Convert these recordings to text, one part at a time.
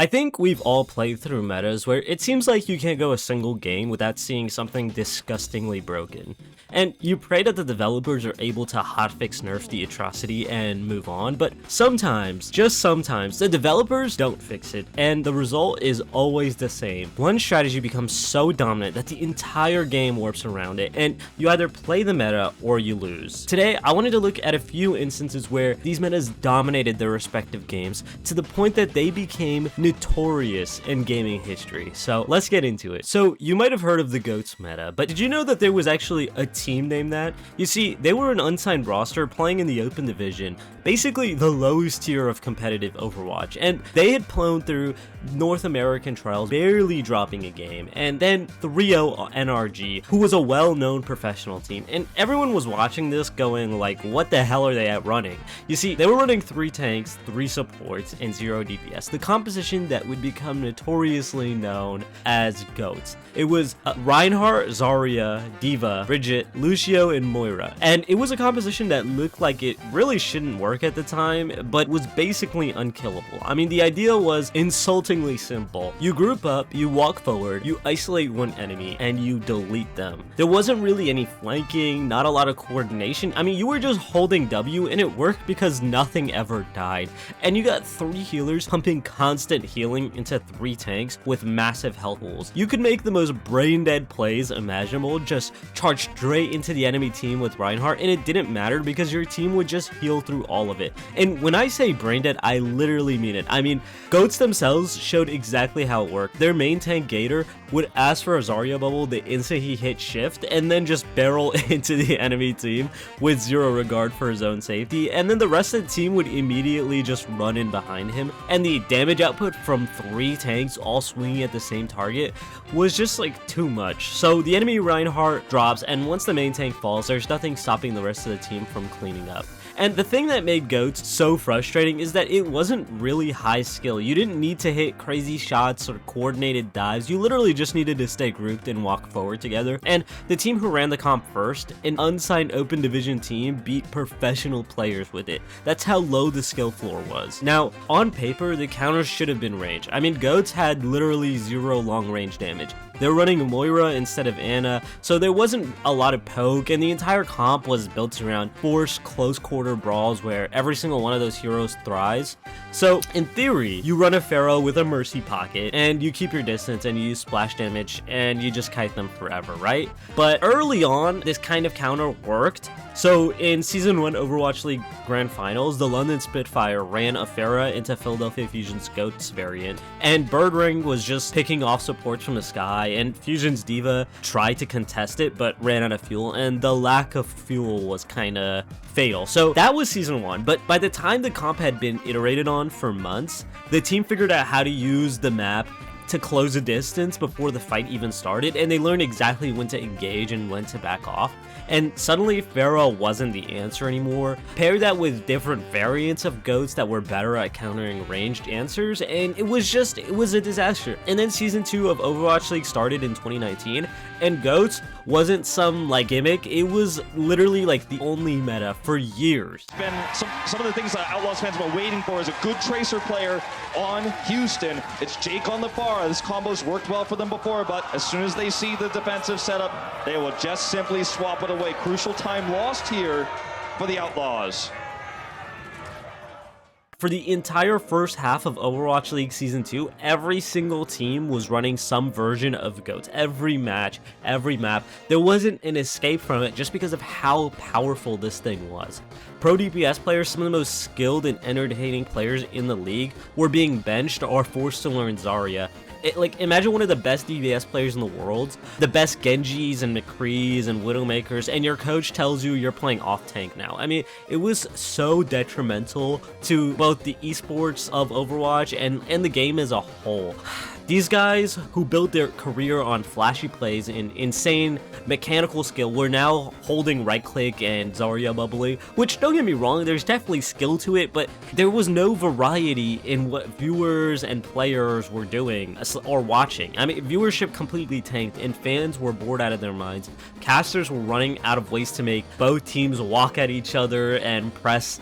I think we've all played through metas where it seems like you can't go a single game without seeing something disgustingly broken. And you pray that the developers are able to hotfix nerf the atrocity and move on, but sometimes, just sometimes, the developers don't fix it, and the result is always the same. One strategy becomes so dominant that the entire game warps around it, and you either play the meta or you lose. Today, I wanted to look at a few instances where these metas dominated their respective games to the point that they became notorious in gaming history. So let's get into it. So you might have heard of the Goats meta, but did you know that there was actually a team named that? You see, they were an unsigned roster playing in the open division, basically the lowest tier of competitive Overwatch, and they had flown through North American trials, barely dropping a game, and then 3-0 NRG, who was a well-known professional team, and everyone was watching this going like, what the hell are they at running? You see, they were running 3 tanks, 3 supports, and 0 DPS, the composition that would become notoriously known as Goats. It was Reinhardt, Zarya, D.Va, Bridget, Lucio, and Moira, and it was a composition that looked like it really shouldn't work at the time, but was basically unkillable. I mean, the idea was insultingly simple. You group up, you walk forward, you isolate one enemy, and you delete them. There wasn't really any flanking, not a lot of coordination. I mean, you were just holding W, and it worked because nothing ever died. And you got 3 healers pumping constant healing into 3 tanks with massive health pools. You could make the most brain-dead plays imaginable, just charge straight into the enemy team with Reinhardt, and it didn't matter because your team would just heal through all of it. And when I say brain-dead, I literally mean it. I mean, Goats themselves showed exactly how it worked. Their main tank Gator would ask for a Zarya bubble the instant he hit shift, and then just barrel into the enemy team with 0 regard for his own safety, and then the rest of the team would immediately just run in behind him, and the damage output from 3 tanks all swinging at the same target was just like too much. So the enemy Reinhardt drops, and once the main tank falls, there's nothing stopping the rest of the team from cleaning up. And the thing that made Goats so frustrating is that it wasn't really high skill. You didn't need to hit crazy shots or coordinated dives. You literally just needed to stay grouped and walk forward together. And the team who ran the comp first, an unsigned open division team, beat professional players with it. That's how low the skill floor was. Now, on paper, the counters should have been range. I mean, Goats had literally 0 long range damage. They're running Moira instead of Anna, so there wasn't a lot of poke, and the entire comp was built around forced close quarter brawls where every single one of those heroes thrives. So in theory, you run a Pharaoh with a Mercy pocket, and you keep your distance and you use splash damage, and you just kite them forever, right? But early on, this kind of counter worked. So in Season 1 Overwatch League Grand Finals, the London Spitfire ran a Pharah into Philadelphia Fusion's Goats variant, and Birdring was just picking off supports from the sky, and Fusion's D.Va tried to contest it but ran out of fuel, and the lack of fuel was kinda fatal. So that was Season 1, but by the time the comp had been iterated on for months, the team figured out how to use the map to close a distance before the fight even started, and they learned exactly when to engage and when to back off. And suddenly Pharaoh wasn't the answer anymore. Pair that with different variants of Goats that were better at countering ranged answers, and it was a disaster. And then Season 2 of Overwatch League started in 2019, and Goats wasn't some like gimmick, it was literally like the only meta for years. Been some of the things that Outlaws fans have been waiting for is a good tracer player on Houston. It's Jake on the far. This combo's worked well for them before, but as soon as they see the defensive setup, they will just simply swap it away. Crucial time lost here for the Outlaws. For the entire first half of Overwatch League Season 2, every single team was running some version of Goats. Every match, every map, there wasn't an escape from it just because of how powerful this thing was. Pro DPS players, some of the most skilled and entertaining players in the league, were being benched or forced to learn Zarya. Imagine one of the best DPS players in the world, the best Genjis and McCrees and Widowmakers, and your coach tells you you're playing off tank now. I mean, it was so detrimental to both the esports of Overwatch and the game as a whole. These guys who built their career on flashy plays and insane mechanical skill were now holding right click and Zarya bubbling, which, don't get me wrong, there's definitely skill to it, but there was no variety in what viewers and players were doing or watching. I mean, viewership completely tanked and fans were bored out of their minds. Casters were running out of ways to make both teams walk at each other and press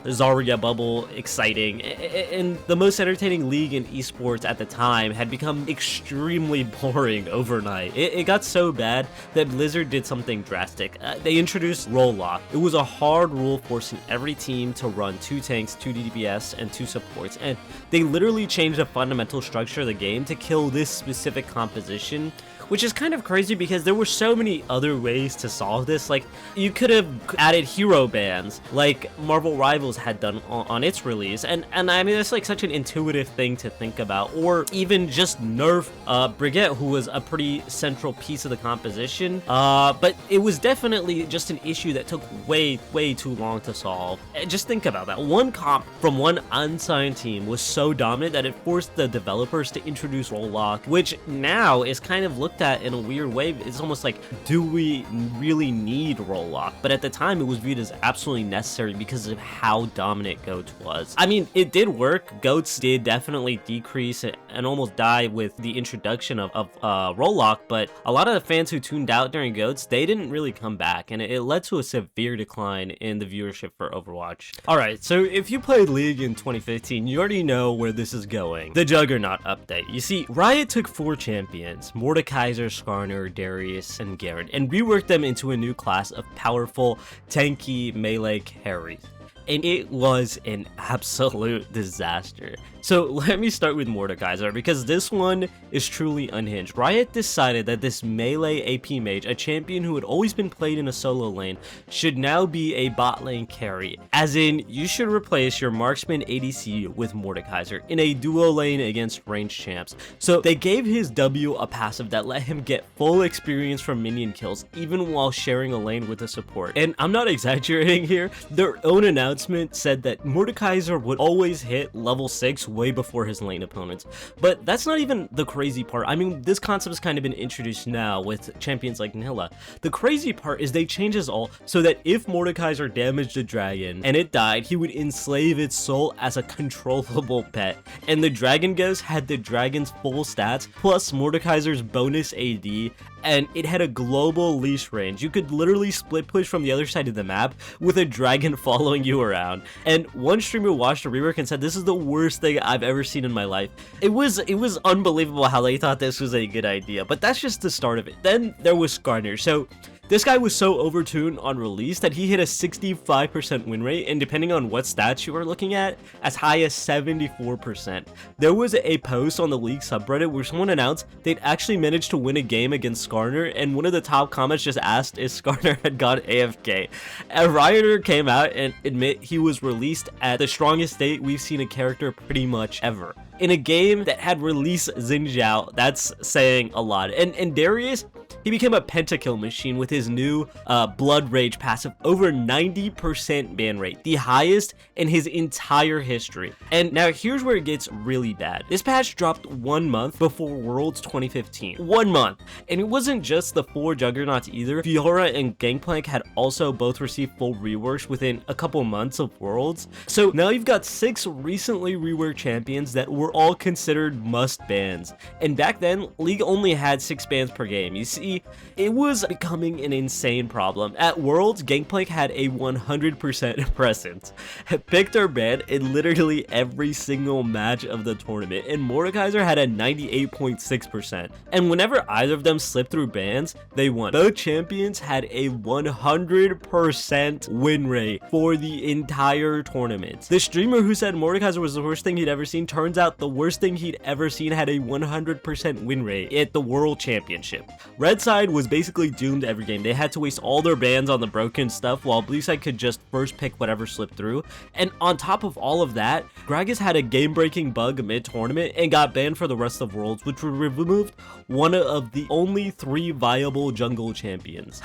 Zarya bubble exciting, and the most entertaining league in esports at the time had become extremely boring overnight. It got so bad that Blizzard did something drastic. They introduced role lock. It was a hard rule forcing every team to run 2 tanks, 2 DPS, and 2 supports, and they literally changed the fundamental structure of the game to kill this specific composition, which is kind of crazy because there were so many other ways to solve this. Like, you could have added hero bans like Marvel Rivals had done on its release, and I mean, that's like such an intuitive thing to think about, or even just nerf Brigitte, who was a pretty central piece of the composition, but it was definitely just an issue that took way too long to solve. And just think about that. One comp from one unsigned team was so dominant that it forced the developers to introduce role lock, which now is kind of looked at in a weird way. It's almost like, do we really need role lock? But at the time, it was viewed as absolutely necessary because of how dominant Goats was. I mean, it did work. Goats did definitely decrease and almost die with the introduction of role lock, but a lot of the fans who tuned out during Goats, they didn't really come back, and it led to a severe decline in the viewership for Overwatch. Alright, so if you played League in 2015, you already know where this is going. The Juggernaut update. You see, Riot took 4 champions, Mordekaiser, Skarner, Darius, and Garen, and reworked them into a new class of powerful, tanky melee carries. And it was an absolute disaster. So let me start with Mordekaiser, because this one is truly unhinged. Riot decided that this melee AP mage, a champion who had always been played in a solo lane, should now be a bot lane carry. As in, you should replace your marksman ADC with Mordekaiser in a duo lane against ranged champs. So they gave his W a passive that let him get full experience from minion kills, even while sharing a lane with a support. And I'm not exaggerating here, their own announcement said that Mordekaiser would always hit level 6 way before his lane opponents. But that's not even the crazy part. I mean, this concept has kind of been introduced now with champions like Nihila. The crazy part is they changed his ult so that if Mordekaiser damaged a dragon and it died, he would enslave its soul as a controllable pet. And the dragon ghost had the dragon's full stats plus Mordekaiser's bonus AD, and it had a global leash range. You could literally split push from the other side of the map with a dragon following you around. And one streamer watched a rework and said, "This is the worst thing I've ever seen in my life." It was unbelievable how they thought this was a good idea, but that's just the start of it. Then there was Skarner. So this guy was so overtuned on release that he hit a 65% win rate, and depending on what stats you are looking at, as high as 74%. There was a post on the League subreddit where someone announced they'd actually managed to win a game against Skarner, and one of the top comments just asked if Skarner had gone AFK. A Rioter came out and admit he was released at the strongest state we've seen a character pretty much ever. In a game that had release Xin Zhao, that's saying a lot. And Darius, he became a pentakill machine with his new Blood Rage passive, over 90% ban rate, the highest in his entire history. And now here's where it gets really bad. This patch dropped 1 month before Worlds 2015. 1 month. And it wasn't just the 4 Juggernauts either. Fiora and Gangplank had also both received full reworks within a couple months of Worlds. So now you've got 6 recently reworked champions that were all considered must bans. And back then, League only had 6 bans per game. You see, it was becoming an insane problem. At Worlds, Gangplank had a 100% presence, picked or banned in literally every single match of the tournament, and Mordekaiser had a 98.6%. And whenever either of them slipped through bans, they won. Both champions had a 100% win rate for the entire tournament. The streamer who said Mordekaiser was the worst thing he'd ever seen, turns out the worst thing he'd ever seen had a 100% win rate at the World Championship. Red side was basically doomed every game. They had to waste all their bans on the broken stuff, while blue side could just first pick whatever slipped through. And on top of all of that, Gragas had a game-breaking bug mid-tournament and got banned for the rest of Worlds, which removed one of the only 3 viable jungle champions.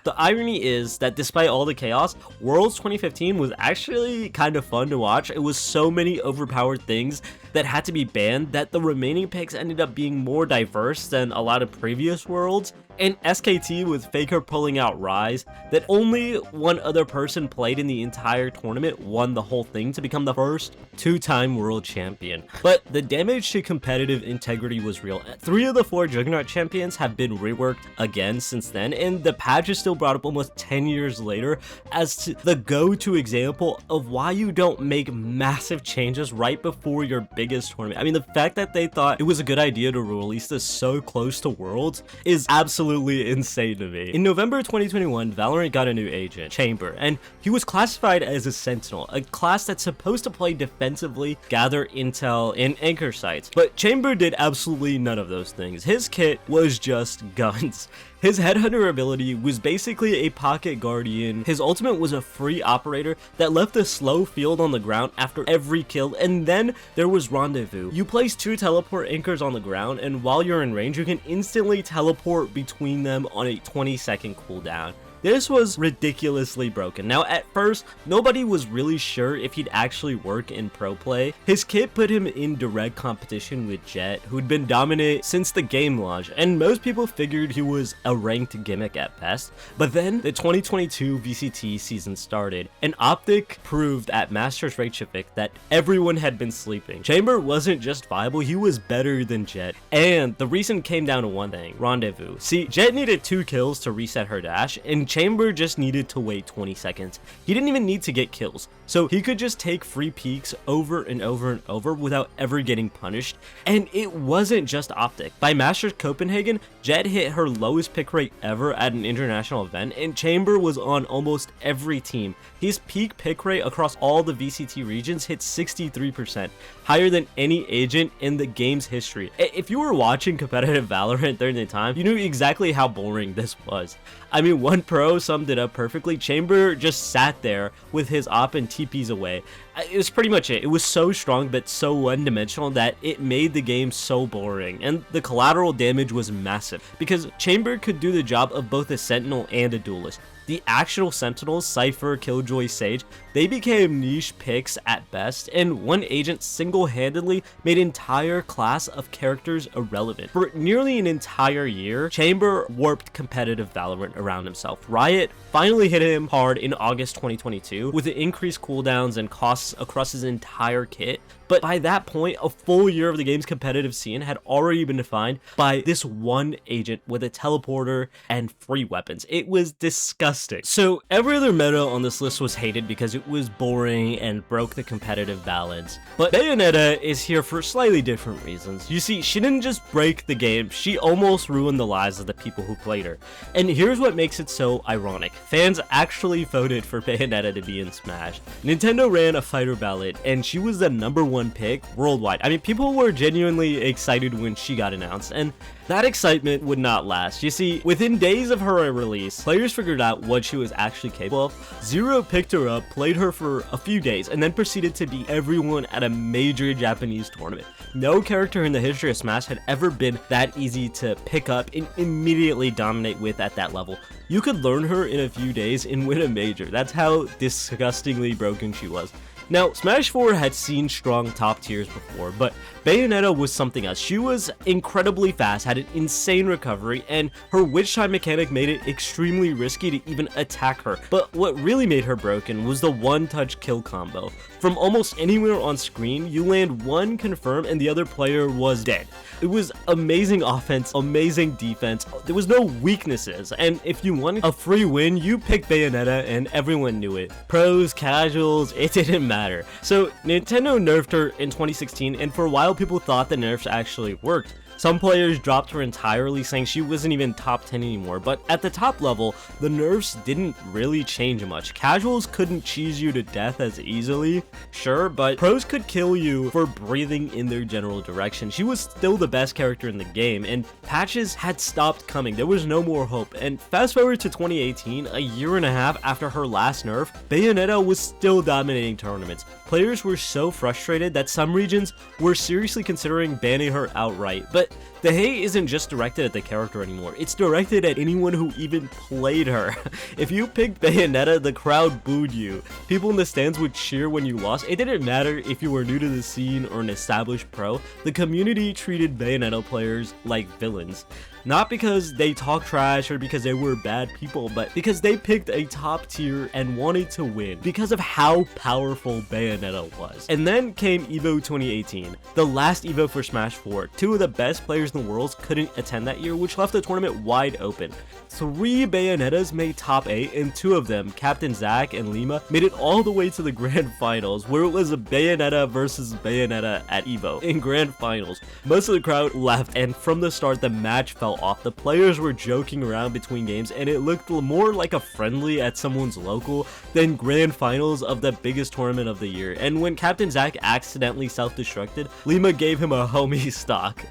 The irony is that despite all the chaos, Worlds 2015 was actually kind of fun to watch. It was so many overpowered things that had to be banned that the remaining picks ended up being more diverse than a lot of previous worlds. And SKT with Faker pulling out Rise, that only one other person played in the entire tournament won the whole thing to become the first two-time world champion. But the damage to competitive integrity was real. 3 of the 4 Juggernaut champions have been reworked again since then, and the patch is still brought up almost 10 years later as to the go-to example of why you don't make massive changes right before your biggest tournament. I mean, the fact that they thought it was a good idea to release this so close to Worlds is absolutely insane to me. In November 2021, Valorant got a new agent, Chamber, and he was classified as a Sentinel, a class that's supposed to play defensively, gather intel, and anchor sites. But Chamber did absolutely none of those things. His kit was just guns. His headhunter ability was basically a pocket guardian. His ultimate was a free operator that left a slow field on the ground after every kill, and then there was rendezvous. You place 2 teleport anchors on the ground, and while you're in range, you can instantly teleport between them on a 20-second cooldown. This was ridiculously broken. Now, at first, nobody was really sure if he'd actually work in pro play. His kit put him in direct competition with Jett, who'd been dominant since the game launch, and most people figured he was a ranked gimmick at best. But then, the 2022 VCT season started, and Optic proved at Masters Reykjavik that everyone had been sleeping. Chamber wasn't just viable, he was better than Jett. And the reason came down to one thing: rendezvous. See, Jett needed 2 kills to reset her dash, and Chamber just needed to wait 20 seconds. He didn't even need to get kills, so he could just take free peeks over and over and over without ever getting punished. And it wasn't just Optic. By Masters Copenhagen, Jett hit her lowest pick rate ever at an international event, and Chamber was on almost every team. His peak pick rate across all the VCT regions hit 63%, higher than any agent in the game's history. If you were watching competitive Valorant during the time, you knew exactly how boring this was. I mean, one pro summed it up perfectly. Chamber just sat there with his op and TPs away. It was pretty much it. It was so strong but so one-dimensional that it made the game so boring, and the collateral damage was massive because Chamber could do the job of both a sentinel and a duelist. The actual sentinels, Cypher, Killjoy, Sage, they became niche picks at best, and one agent single-handedly made an entire class of characters irrelevant. For nearly an entire year, Chamber warped competitive Valorant around himself. Riot finally hit him hard in August 2022 with the increased cooldowns and costs across his entire kit. But by that point, a full year of the game's competitive scene had already been defined by this one agent with a teleporter and free weapons. It was disgusting. So every other meta on this list was hated because it was boring and broke the competitive balance. But Bayonetta is here for slightly different reasons. You see, she didn't just break the game, she almost ruined the lives of the people who played her. And here's what makes it so ironic. Fans actually voted for Bayonetta to be in Smash. Nintendo ran a fighter ballot, and she was the #1 pick worldwide. I mean, people were genuinely excited when she got announced, and that excitement would not last. You see, within days of her release, players figured out what she was actually capable of. Zero picked her up, played her for a few days, and then proceeded to beat everyone at a major Japanese tournament. No character in the history of Smash had ever been that easy to pick up and immediately dominate with at that level. You could learn her in a few days and win a major. That's how disgustingly broken she was. Now, Smash 4 had seen strong top tiers before, but Bayonetta was something else. She was incredibly fast, had an insane recovery, and her witch time mechanic made it extremely risky to even attack her. But what really made her broken was the one-touch kill combo. From almost anywhere on screen, you land one confirm and the other player was dead. It was amazing offense, amazing defense. There was no weaknesses, and if you wanted a free win, you picked Bayonetta and everyone knew it. Pros, casuals, it didn't matter. So Nintendo nerfed her in 2016, and for a while people thought the nerfs actually worked. Some players dropped her entirely, saying she wasn't even top 10 anymore, but at the top level, the nerfs didn't really change much. Casuals couldn't cheese you to death as easily, sure, but pros could kill you for breathing in their general direction. She was still the best character in the game, and patches had stopped coming. There was no more hope, and fast forward to 2018, a year and a half after her last nerf, Bayonetta was still dominating tournaments. players were so frustrated that some regions were seriously considering banning her outright. But the hate isn't just directed at the character anymore, it's directed at anyone who even played her. If you picked Bayonetta, the crowd booed you. People in the stands would cheer when you lost. It didn't matter if you were new to the scene or an established pro, the community treated Bayonetta players like villains. Not because they talk trash or because they were bad people, but because they picked a top tier and wanted to win because of how powerful Bayonetta was. And then came EVO 2018, the last EVO for Smash 4. Two of the best players in the world couldn't attend that year, which left the tournament wide open. 3 Bayonettas made top 8, and 2 of them, Captain Zack and Lima, made it all the way to the grand finals, where it was a Bayonetta versus Bayonetta at EVO. In grand finals, most of the crowd left, and from the start the match fell off. The players were joking around between games, and it looked more like a friendly at someone's local than grand finals of the biggest tournament of the year. And when Captain Zack accidentally self-destructed, Lima gave him a homie stock,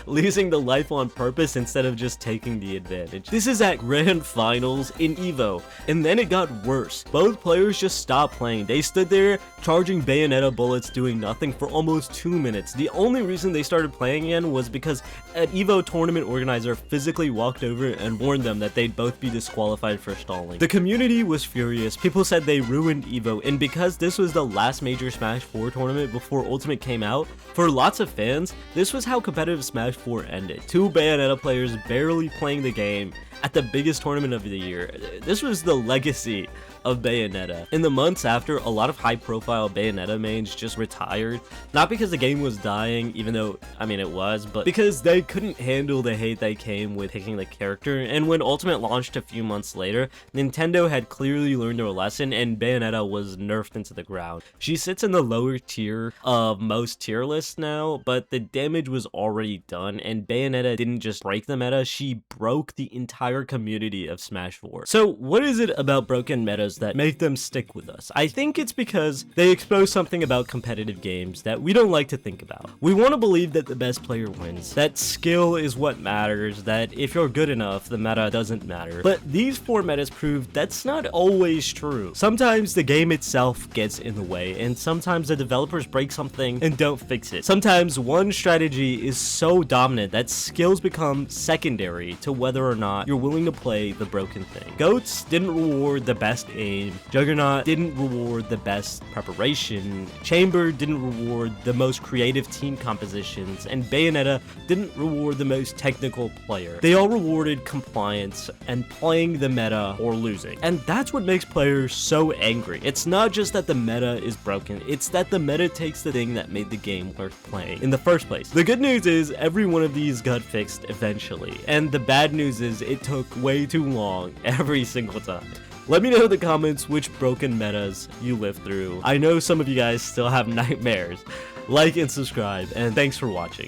losing the life on purpose instead of just taking the advantage. This is at grand finals in EVO, and then it got worse. Both players just stopped playing. They stood there charging Bayonetta bullets, doing nothing for almost 2 minutes. The only reason they started playing again was because an EVO tournament organizer physically walked over and warned them that they'd both be disqualified for stalling. The community was furious. People said they ruined EVO, and because this was the last major Smash 4 tournament before Ultimate came out, for lots of fans, this was how competitive Smash 4 ended. 2 Bayonetta players barely playing the game at the biggest tournament of the year. This was the legacy of Bayonetta. In the months after, a lot of high-profile Bayonetta mains just retired, not because the game was dying, even though, I mean, it was, but because they couldn't handle the hate that came with picking the character. And when Ultimate launched a few months later, Nintendo had clearly learned their lesson, and Bayonetta was nerfed into the ground. She sits in the lower tier of most tier lists now, but the damage was already done, and Bayonetta didn't just break the meta, she broke the entire community of Smash 4. So what is it about broken metas that make them stick with us? I think it's because they expose something about competitive games that we don't like to think about. We want to believe that the best player wins, that skill is what matters, that if you're good enough, the meta doesn't matter. But these 4 metas prove that's not always true. Sometimes the game itself gets in the way, and sometimes the developers break something and don't fix it. Sometimes one strategy is so dominant that skills become secondary to whether or not you're willing to play the broken thing. Goats didn't reward the best aim, Juggernaut didn't reward the best preparation, Chamber didn't reward the most creative team compositions, and Bayonetta didn't reward the most technical player. They all rewarded compliance and playing the meta or losing. And that's what makes players so angry. It's not just that the meta is broken, it's that the meta takes the thing that made the game worth playing in the first place. The good news is every one of these got fixed eventually, and the bad news is it took way too long every single time. Let me know in the comments which broken metas you lived through. I know some of you guys still have nightmares. Like and subscribe, and thanks for watching.